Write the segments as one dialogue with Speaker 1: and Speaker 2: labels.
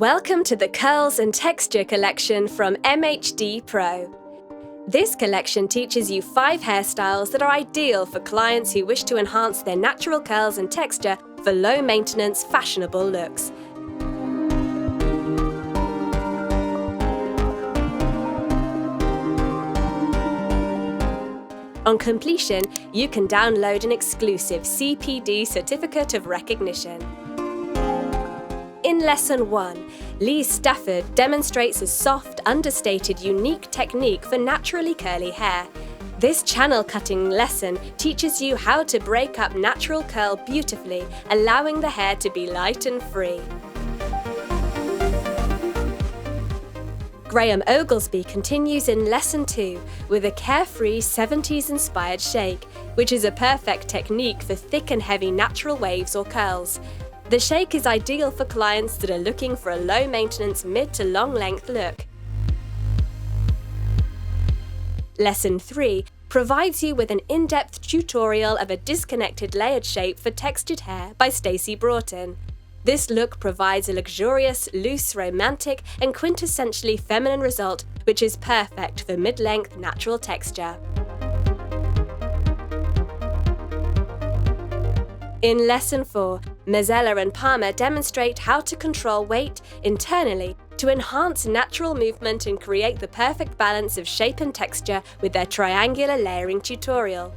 Speaker 1: Welcome to the Curls and Texture collection from MHDPro. This collection teaches you 5 hairstyles that are ideal for clients who wish to enhance their natural curls and texture for low-maintenance, fashionable looks. On completion, you can download an exclusive CPD Certificate of Recognition. In Lesson 1, Lee Stafford demonstrates a soft, understated, unique technique for naturally curly hair. This channel-cutting lesson teaches you how to break up natural curl beautifully, allowing the hair to be light and free. Oglesby continues in Lesson 2 with a carefree 70s-inspired shake, which is a perfect technique for thick and heavy natural waves or curls. The shake is ideal for clients that are looking for a low-maintenance mid to long-length look. Lesson 3 provides you with an in-depth tutorial of a disconnected layered shape for textured hair by Stacey Broughton. This look provides a luxurious, loose, romantic, and quintessentially feminine result, which is perfect for mid-length natural texture. In Lesson 4, Mazella&Palmer demonstrate how to control weight internally to enhance natural movement and create the perfect balance of shape and texture with their triangular layering tutorial.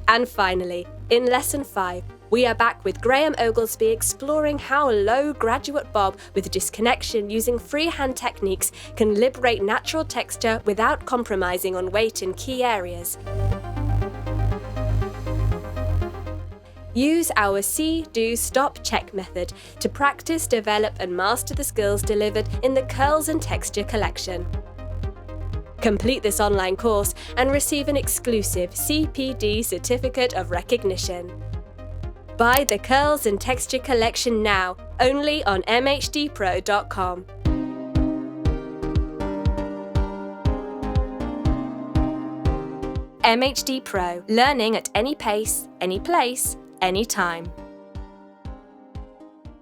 Speaker 1: And finally, in Lesson 5, we are back with Oglesby exploring how a low graduate bob with disconnection using freehand techniques can liberate natural texture without compromising on weight in key areas. Use our See, Do, Stop, Check method to practice, develop and master the skills delivered in the Curls and Texture collection. Complete this online course and receive an exclusive CPD Certificate of Recognition. Buy the Curls and Texture collection now, only on MHDPro.com. MHDPro, learning at any pace, any place, anytime.